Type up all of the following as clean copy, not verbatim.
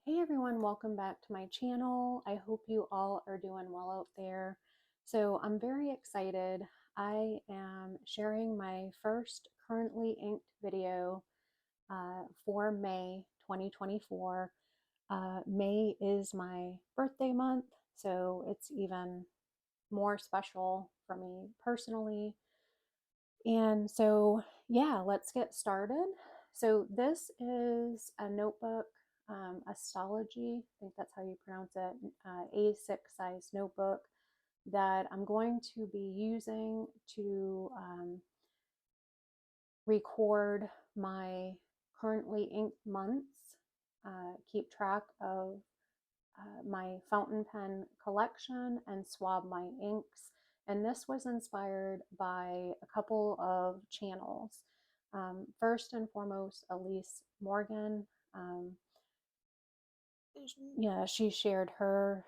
Hey everyone, welcome back to my channel. I hope you all are doing well out there. So I'm very excited. I am sharing my first currently inked video for May 2024. May is my birthday month, so it's even more special for me personally. And so, yeah, let's get started. So this is a notebook, a Stalogy, I think that's how you pronounce it, A6 size notebook that I'm going to be using to record my currently inked months, keep track of my fountain pen collection, and swab my inks. And this was inspired by a couple of channels. First and foremost, Elise Morgan. Um, yeah, she shared her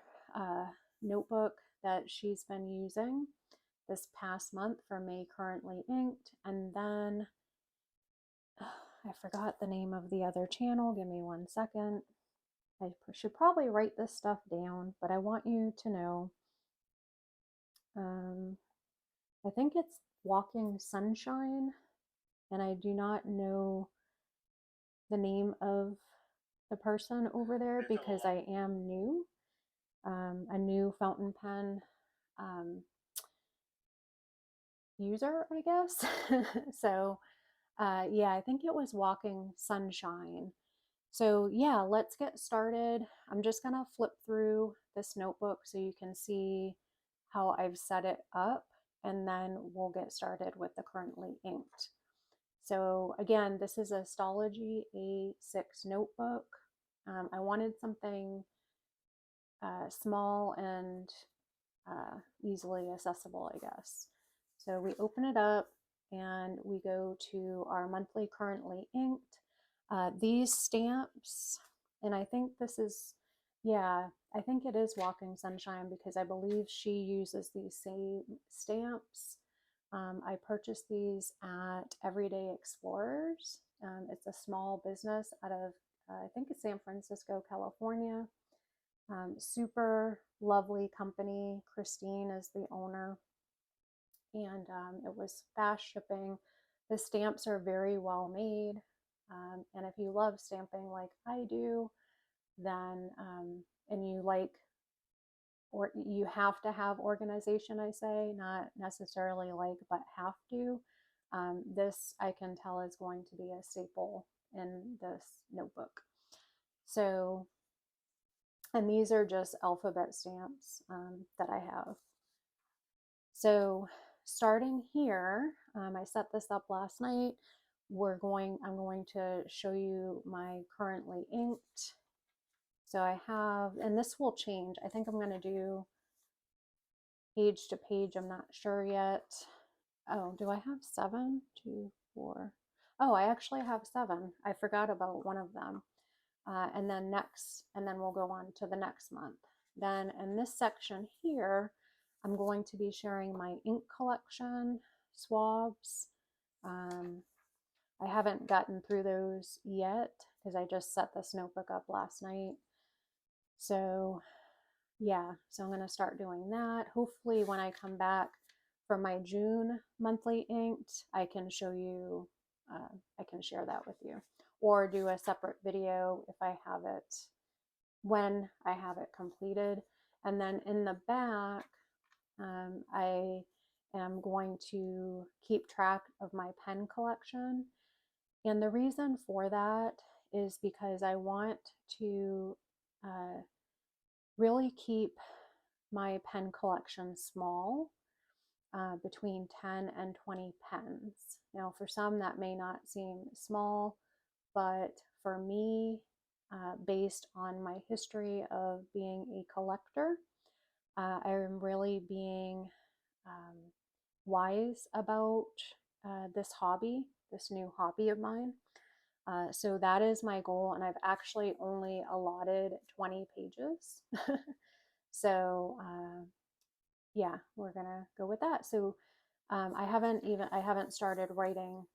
notebook that she's been using this past month for May currently inked. And then I forgot the name of the other channel. Give me one second. I should probably write this stuff down, but I want you to know. I think it's Walking Sunshine, and I do not know the name of the person over there because I am new, a new fountain pen user, I guess. So, yeah, I think it was Walking Sunshine. So, yeah, let's get started. I'm just going to flip through this notebook so you can see how I've set it up, and then we'll get started with the currently inked. So again, this is a Stalogy A6 notebook. I wanted something small and easily accessible, I guess. So we open it up and we go to our monthly currently inked. These stamps, and I think this is, yeah, I think it is Walking Sunshine because I believe she uses these same stamps. I purchased these at Everyday Explorers. It's a small business out of, I think it's San Francisco, California. Super lovely company. Christine is the owner, and it was fast shipping. The stamps are very well made, and if you love stamping like I do, then and you like, or you have to have organization, I say, not necessarily like, but have to. This I can tell is going to be a staple in this notebook. So, and these are just alphabet stamps that I have. So starting here, I set this up last night. I'm going to show you my currently inked. So I have, and this will change. I think I'm going to do page to page. I'm not sure yet. Oh, do I have 7? 2, 4. Oh, I actually have 7. I forgot about one of them. And then we'll go on to the next month. Then in this section here, I'm going to be sharing my ink collection, swabs. I haven't gotten through those yet because I just set this notebook up last night. So yeah, so I'm going to start doing that. Hopefully when I come back for my June monthly inked, I can show you, I can share that with you, or do a separate video if I have it, when I have it completed. And then in the back, I am going to keep track of my pen collection. And the reason for that is because I want to really keep my pen collection small, between 10 and 20 pens. Now, for some, that may not seem small, but for me, based on my history of being a collector, I am really being wise about this hobby, this new hobby of mine. So that is my goal, and I've actually only allotted 20 pages. So yeah, we're gonna go with that. So I haven't started writing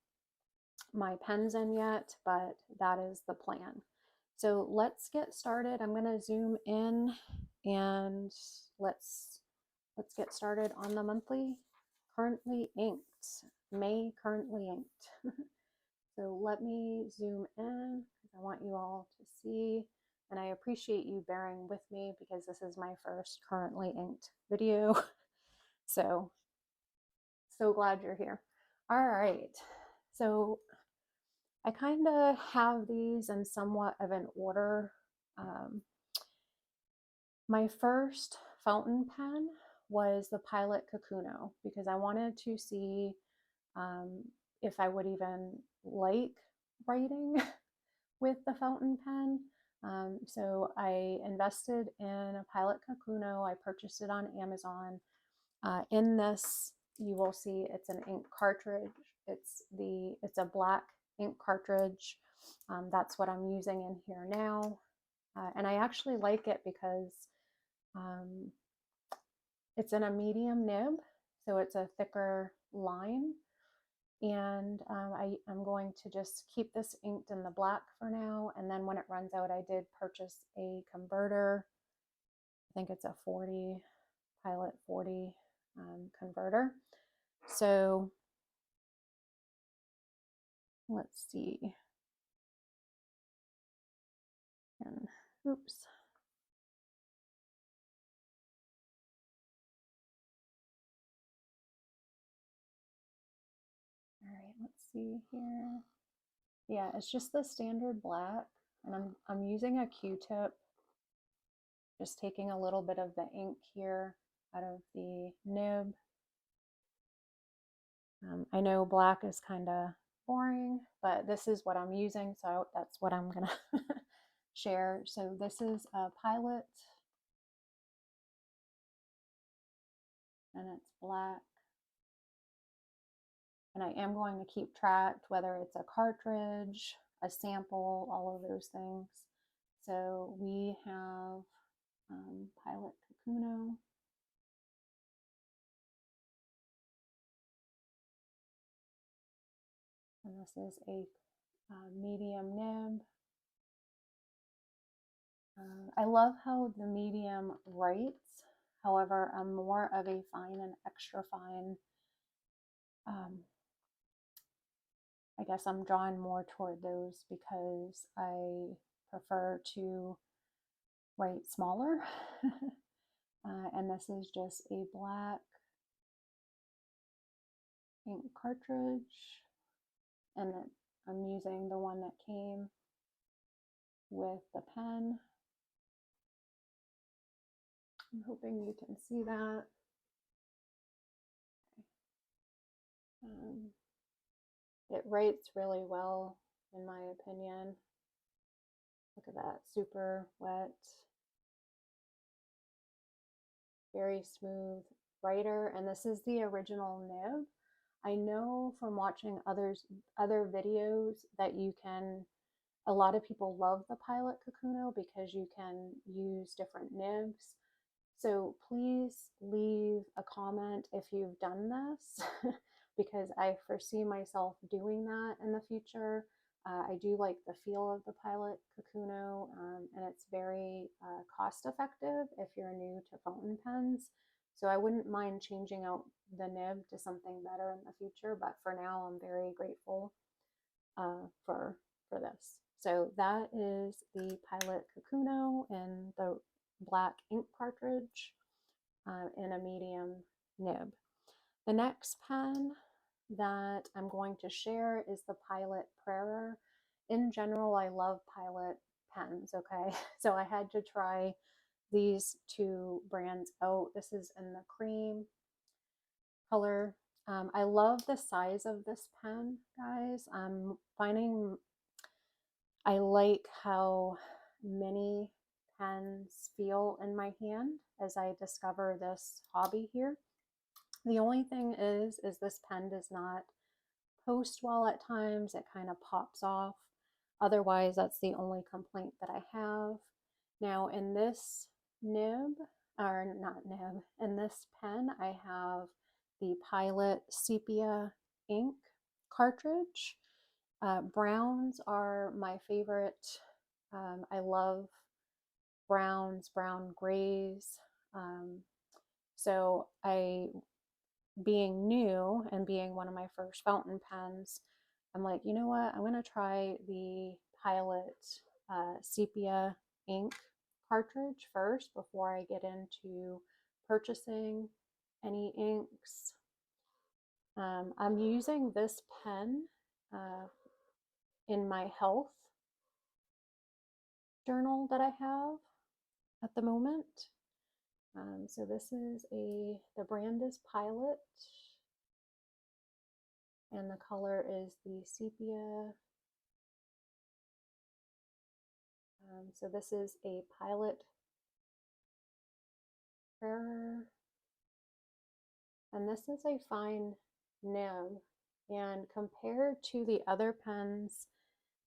my pens in yet, but that is the plan. So let's get started. I'm going to zoom in and let's get started on the monthly currently inked, May currently inked. So let me zoom in because I want you all to see, and I appreciate you bearing with me because this is my first currently inked video. So glad you're here. All right. So I kind of have these in somewhat of an order. My first fountain pen was the Pilotkakuno because I wanted to see if I would even like writing with the fountain pen. So I invested in a Pilotkakuno. I purchased it on Amazon. In this, you will see it's an ink cartridge. It's a black ink cartridge. That's what I'm using in here now. And I actually like it because it's in a medium nib, so it's a thicker line. And I'm going to just keep this inked in the black for now. And then when it runs out, I did purchase a converter. I think it's a 40, Pilot 40 converter. So let's see. And oops. All right, let's see here. Yeah, it's just the standard black, and I'm using a Q-tip, just taking a little bit of the ink here out of the nib. I know black is kind of boring, but this is what I'm using, so that's what I'm gonna share. So this is a Pilot, and it's black. And I am going to keep track whether it's a cartridge, a sample, all of those things. So we have Pilotkakuno. And this is a medium nib. I love how the medium writes. However, I'm more of a fine and extra fine. I guess I'm drawn more toward those because I prefer to write smaller. And this is just a black ink cartridge, and I'm using the one that came with the pen. I'm hoping you can see that. It writes really well, in my opinion. Look at that, super wet, very smooth writer, and this is the original nib. I know from watching other videos that you can, a lot of people love the Pilotkakuno because you can use different nibs. So please leave a comment if you've done this because I foresee myself doing that in the future. I do like the feel of the Pilotkakuno, and it's very cost effective if you're new to fountain pens. So I wouldn't mind changing out the nib to something better in the future, but for now I'm very grateful for this. So that is the Pilotkakuno and the black ink cartridge in a medium nib. The next pen that I'm going to share is the Pilot Prayer. In general, I love Pilot pens, okay? So I had to try these two brands out. This is in the cream color. I love the size of this pen, guys. I'm finding I like how many pens feel in my hand as I discover this hobby here. The only thing is this pen does not post well at times. It kind of pops off. Otherwise, that's the only complaint that I have. Now in this nib, or not nib, in this pen, I have the Pilot Sepia ink cartridge. Browns are my favorite I love browns, brown grays. So being new and being one of my first fountain pens, I'm like, you know what? I'm going to try the Pilot sepia ink cartridge first before I get into purchasing any inks. I'm using this pen in my health journal that I have at the moment. So this is the brand is Pilot, and the color is the sepia. So this is a Pilot Prayer, and this is a fine nib. And compared to the other pens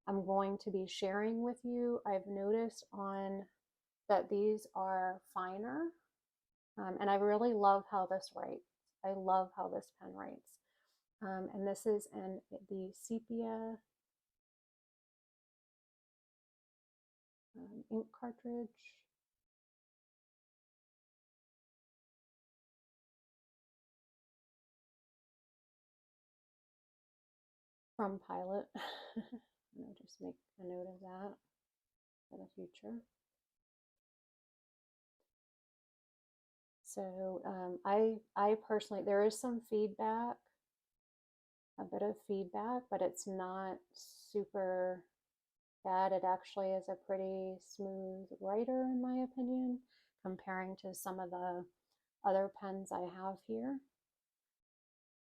I'm going to be sharing with you, I've noticed that these are finer, and I really love how this writes. I love how this pen writes. And this is in the sepia ink cartridge. From Pilot. I'll just make a note of that for the future. So I personally, there is some feedback, a bit of feedback, but it's not super bad. It actually is a pretty smooth writer in my opinion, comparing to some of the other pens I have here.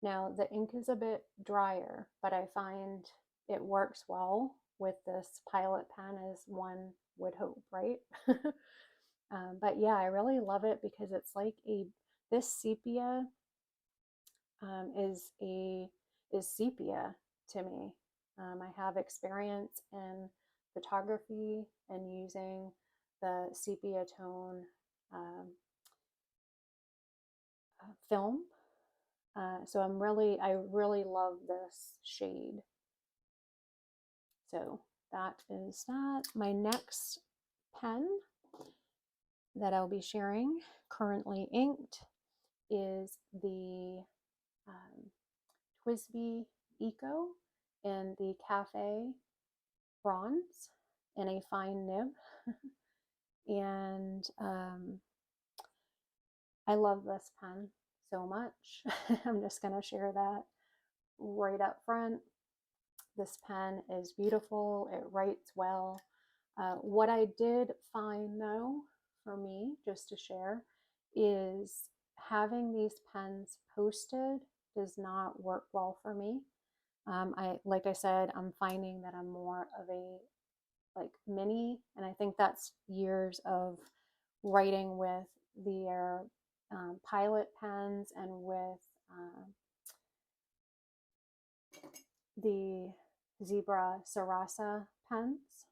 Now the ink is a bit drier, but I find it works well with this Pilot pen as one would hope, right? But yeah, I really love it because it's like this sepia is sepia to me. I have experience in photography and using the sepia tone film. So I really love this shade. So that is that. My next pen that I'll be sharing, currently inked, is the Quesby Eco in the Cafe Bronze in a fine nib. And I love this pen so much. I'm just going to share that right up front. This pen is beautiful. It writes well. What I did find though, for me, just to share, is having these pens posted does not work well for me. Like I said, I'm finding that I'm more of a mini, and I think that's years of writing with their Pilot pens and with the Zebra Sarasa pens,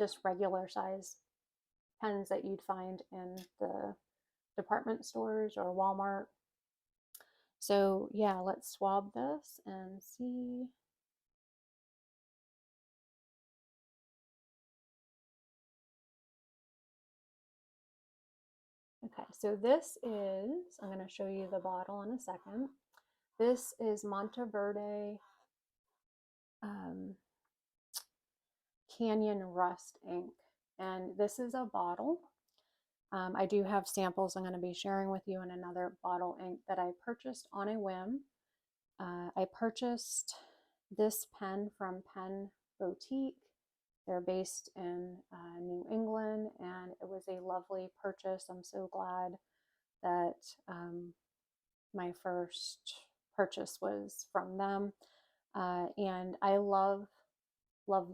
just regular size pens that you'd find in the department stores or Walmart. So yeah, let's swab this and see. Okay, so this is, I'm going to show you the bottle in a second. This is Monto Verde Canyon Rust ink, and this is a bottle. I do have samples I'm going to be sharing with you in another bottle ink that I purchased on a whim. I purchased this pen from Pen Boutique. They're based in New England, and it was a lovely purchase. I'm so glad that my first purchase was from them. And I love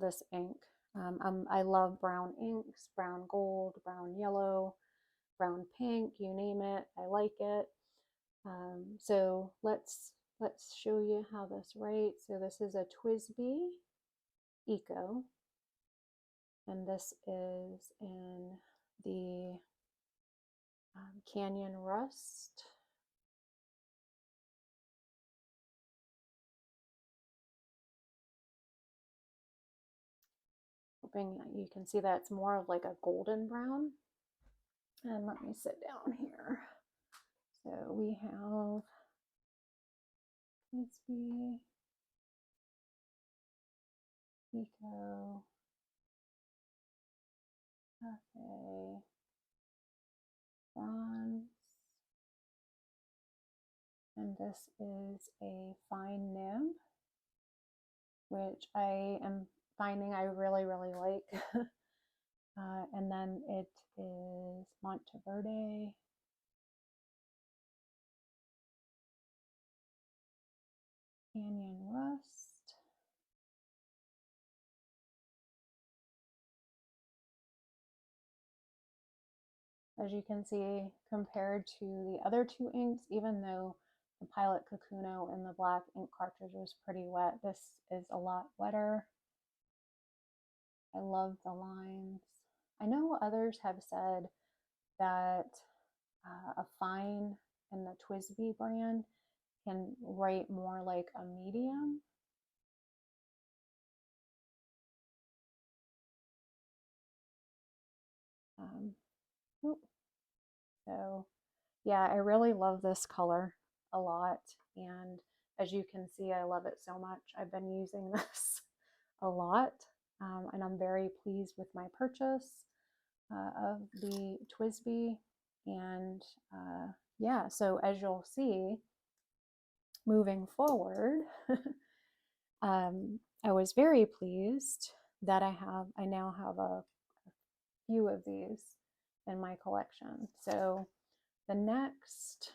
this ink. I love brown inks, brown gold, brown yellow, brown pink, you name it, I like it. So let's show you how this writes. So this is a Twisp Eco, and this is in the Canyon Rust. hoping you can see that it's more of like a golden brown. And let me sit down here. So we have Quesby Eco Cafe Bronze. And this is a fine nib, which I am finding I really, really like. And then it is Monto Verde. Canyon Rust. As you can see, compared to the other two inks, even though the Pilotkakuno and the black ink cartridge was pretty wet, this is a lot wetter. I love the lines. I know others have said that a fine in the Twisp brand can write more like a medium. So yeah, I really love this color a lot. And as you can see, I love it so much. I've been using this a lot, and I'm very pleased with my purchase of the Twisp. And yeah, so as you'll see, moving forward, I was very pleased that I now have a few of these in my collection. So the next,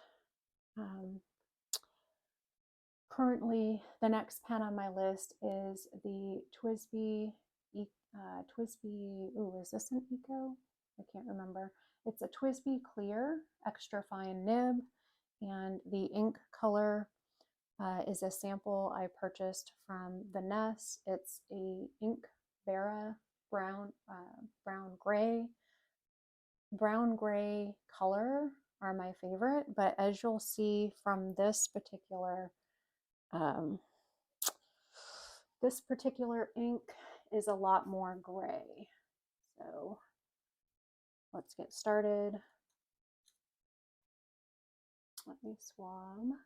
currently the next pen on my list is the Twisp. Ooh, is this an Eco? I can't remember. It's a Twisp Clear Extra Fine Nib, and the ink color is a sample I purchased from the Nest. It's a Ink Vera brown gray. Brown gray color are my favorite, but as you'll see from this particular ink is a lot more gray. So let's get started. Let me swab.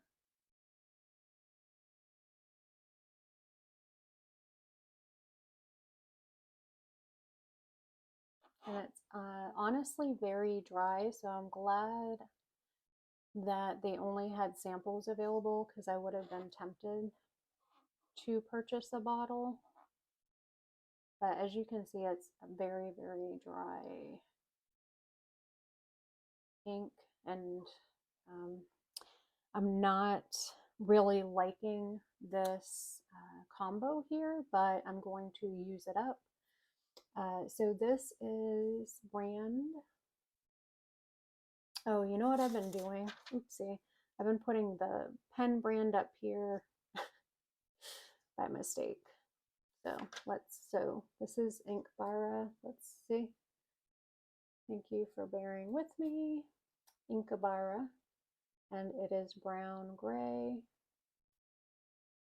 And it's honestly very dry, so I'm glad that they only had samples available, because I would have been tempted to purchase a bottle. But as you can see, it's a very, very dry ink, and I'm not really liking this combo here, but I'm going to use it up. So this is brand, oh, you know what I've been doing? Oopsie. I've been putting the pen brand up here by mistake. So this is Inkebara. Let's see. Thank you for bearing with me. Inkebara, and it is brown gray.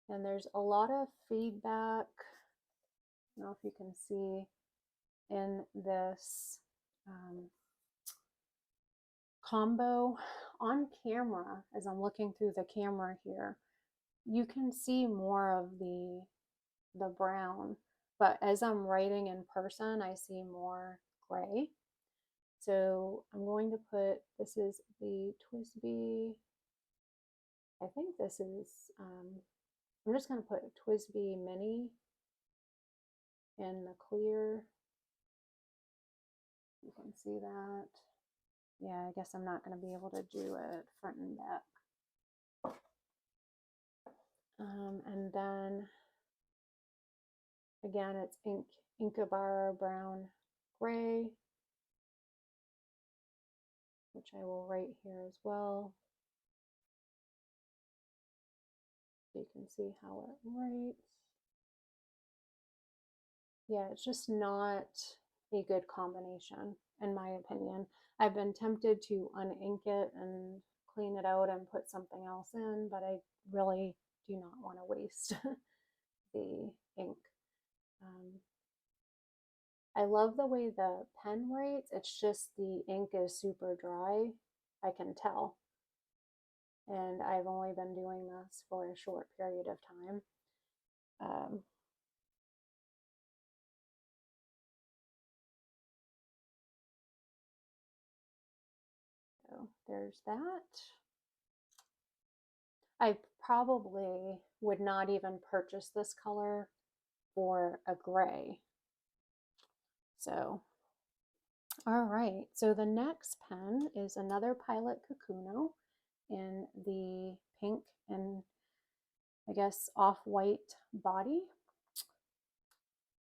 And there's a lot of feedback. I don't know if you can see in this combo on camera. As I'm looking through the camera here, you can see more of the brown, but as I'm writing in person, I see more gray. So I'm going to put, this is the Twisp. I think this is, I'm just going to put Twisp Mini in the clear. You can see that. Yeah, I guess I'm not going to be able to do it front and back. And then again, it's Inkebara brown gray, which I will write here as well, so you can see how it writes. Yeah, it's just not a good combination, in my opinion. I've been tempted to unink it and clean it out and put something else in, but I really do not want to waste the ink. I love the way the pen writes. It's just the ink is super dry. I can tell. And I've only been doing this for a short period of time. So there's that. I probably would not even purchase this color for a gray. So, all right. So the next pen is another Pilotkakuno in the pink and I guess off-white body.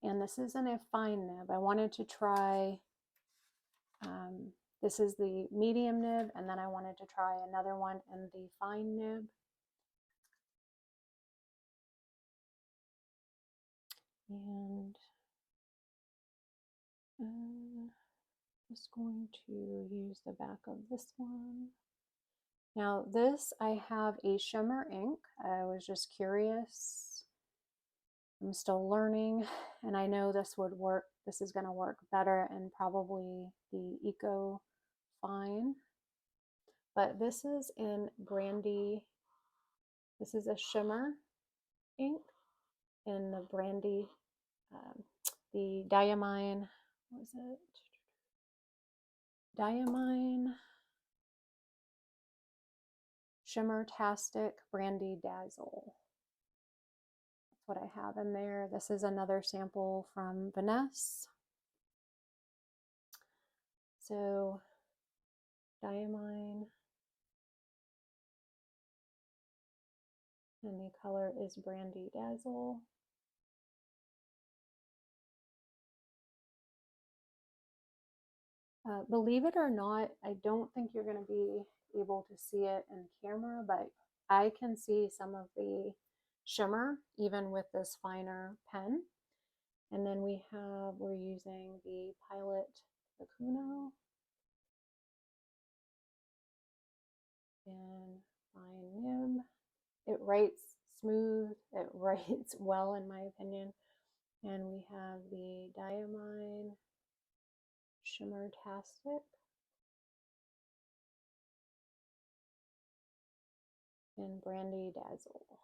And this is in a fine nib. I wanted to try, this is the medium nib, and then I wanted to try another one in the fine nib. And just going to use the back of this one. Now this, I have a shimmer ink. I was just curious. I'm still learning, and I know this would work. This is going to work better in probably the Eco Fine. But this is in Brandy. This is a shimmer ink in the Brandy, the Diamine. What was it? Diamine Shimmer-tastic Brandy Dazzle. That's what I have in there. This is another sample from Vanessa. So Diamine, and the color is Brandy Dazzle. Believe it or not, I don't think you're going to be able to see it in camera, but I can see some of the shimmer even with this finer pen. And then we're using the Pilotkakuno in fine nib. It writes smooth, it writes well in my opinion. And we have the Diamine Shimmer-tastic and Brandy Dazzle.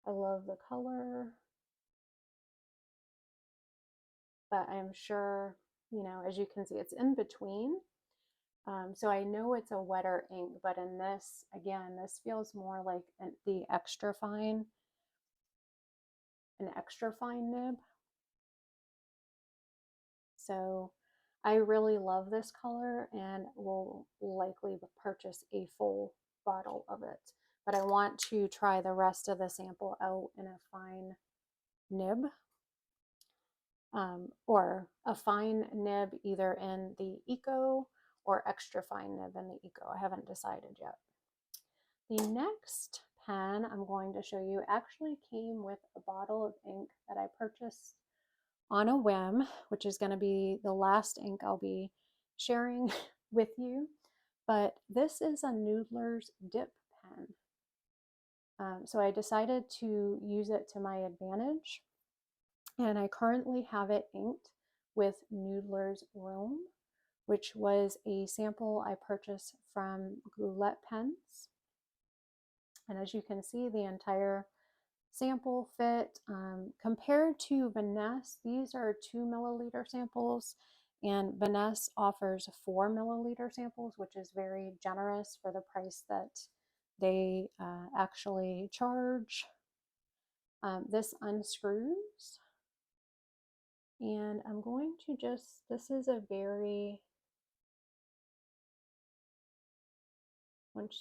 I love the color, but I'm sure, you know, as you can see, it's in between. So I know it's a wetter ink, but in this, again, this feels more like the an extra fine nib. So I really love this color and will likely purchase a full bottle of it. But I want to try the rest of the sample out in a fine nib. Or a fine nib either in the Eco or extra fine nib in the Eco. I haven't decided yet. The next pen I'm going to show you actually came with a bottle of ink that I purchased on a whim, which is going to be the last ink I'll be sharing with you. But this is a Noodlers dip pen. So I decided to use it to my advantage. And I currently have it inked with Noodlers Rome, which was a sample I purchased from Gouache Pens. And as you can see, the entire sample fit. Compared to Vanessa, these are 2 milliliter samples, and Vanessa offers 4 milliliter samples, which is very generous for the price that they actually charge. This unscrews, and I'm going to just, this is a very,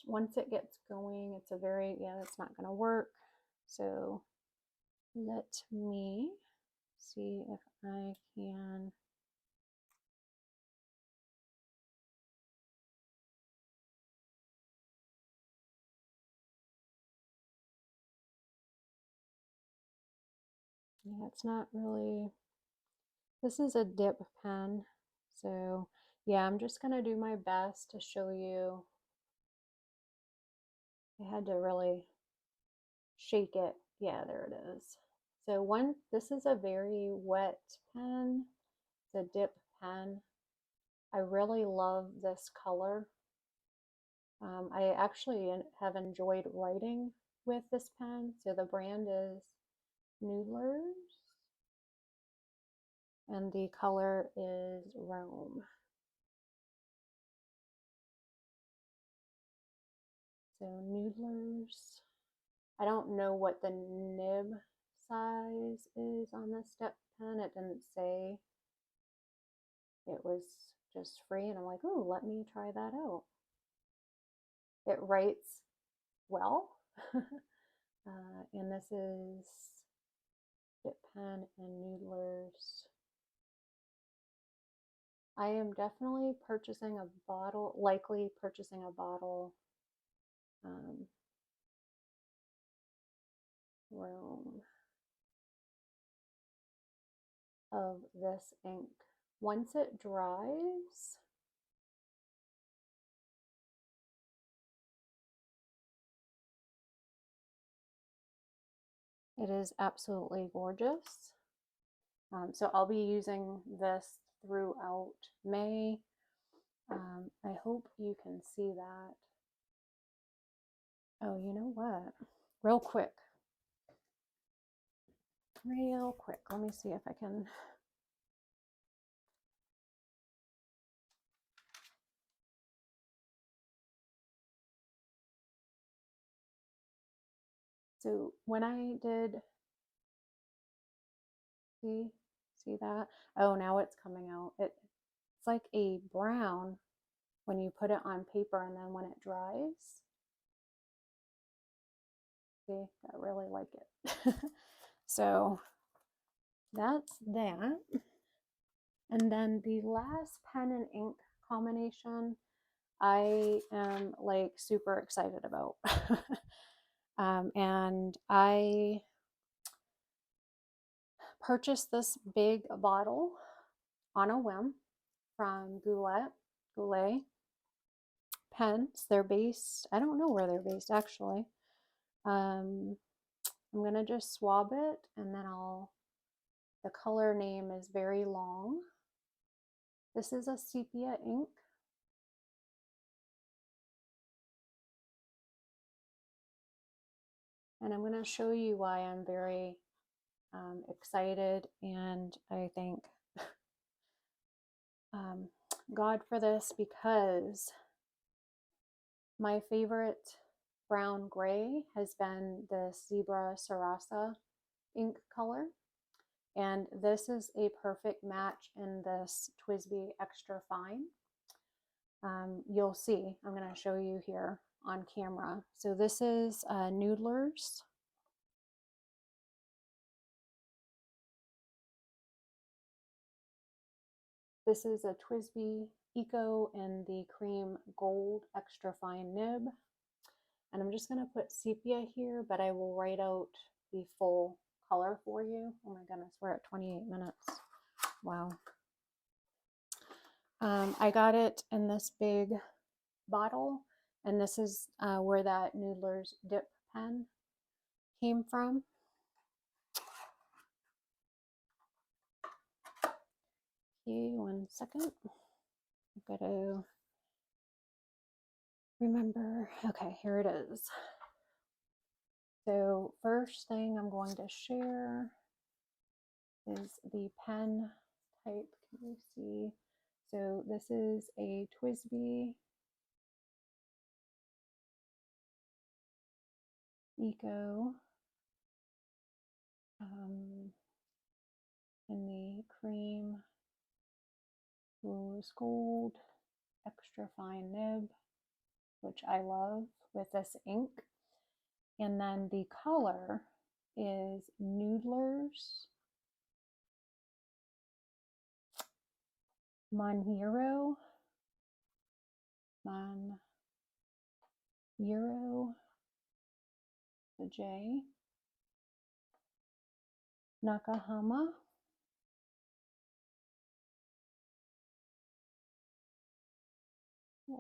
once it gets going, it's a very, yeah, that's not going to work. So let me see if I can. Yeah, it's not really, This is a dip pen. So yeah, I'm just gonna do my best to show you. I had to really shake it. Yeah, there it is. So this is a very wet pen. It's a dip pen. I really love this color. I actually have enjoyed writing with this pen. So the brand is Noodlers, and the color is Rome. So Noodlers. I don't know what the nib size is on this dip pen. It didn't say. It was just free, and I'm like, oh, let me try that out. It writes well. And this is Dip Pen and Noodlers. I am definitely purchasing a bottle, likely purchasing a bottle. Room of this ink. Once it dries, it is absolutely gorgeous. So I'll be using this throughout May. I hope you can see that. Oh, you know what? Real quick, let me see if I can. So when I did, see that? Oh, now it's coming out. It's like a brown when you put it on paper, and then when it dries, see, I really like it. So that's that. And then the last pen and ink combination I am like super excited about. And I purchased this big bottle on a whim from Gouache Pens. They're based, I don't know where they're based actually. I'm gonna just swab it, and then the color name is very long. This is a sepia ink. And I'm going to show you why I'm very excited, and I thank God for this, because my favorite brown gray has been the Zebra Sarasa ink color. And this is a perfect match in this Twisp Extra Fine. You'll see, I'm going to show you here on camera. So this is Noodlers. This is a Twisp Eco in the cream gold extra fine nib. And I'm just going to put sepia here, but I will write out the full color for you. Oh my goodness, we're at 28 minutes. Wow. I got it in this big bottle, and this is where that Noodlers dip pen came from. Okay, 1 second. I've got to remember. Okay, here it is. So first thing I'm going to share is the pen type. Can you see? So this is a Twisp Eco in the cream rose gold extra fine nib, which I love with this ink. And then the color is Noodlers Monhero, the J, Nakahama,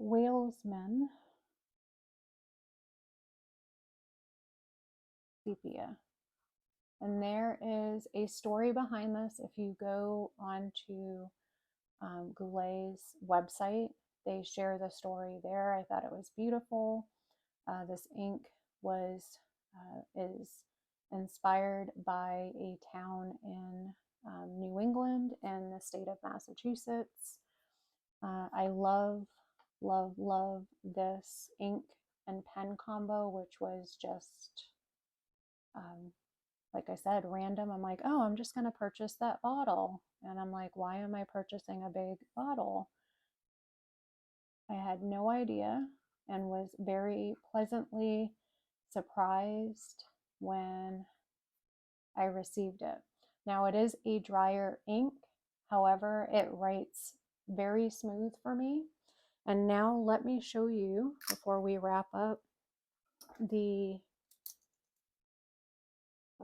Whalesman sepia. And there is a story behind this. If you go onto Gouache's website, they share the story there. I thought it was beautiful. This ink is inspired by a town in New England in the state of Massachusetts. I love, love, love this ink and pen combo, which was just, like I said, random. I'm like, oh, I'm just going to purchase that bottle. And I'm like, why am I purchasing a big bottle? I had no idea and was very pleasantly surprised when I received it. Now it is a drier ink, however, it writes very smooth for me. And now let me show you, before we wrap up, let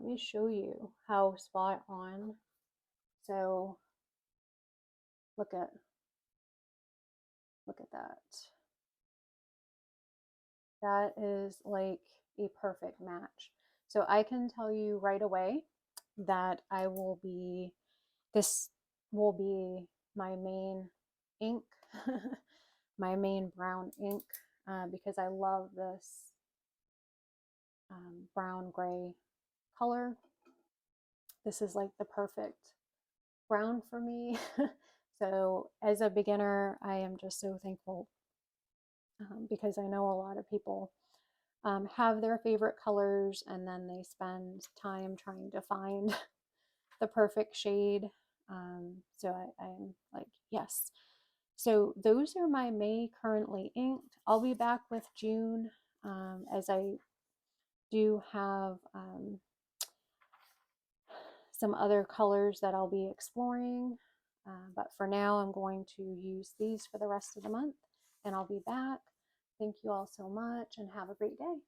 me show you how spot on. So look at that. That is like a perfect match. So I can tell you right away that this will be my main ink, my main brown ink, because I love this brown gray color. This is like the perfect brown for me. So as a beginner, I am just so thankful because I know a lot of people have their favorite colors and then they spend time trying to find the perfect shade. So I'm like, yes. So those are my May currently inked. I'll be back with June as I do have some other colors that I'll be exploring. But for now, I'm going to use these for the rest of the month and I'll be back. Thank you all so much and have a great day.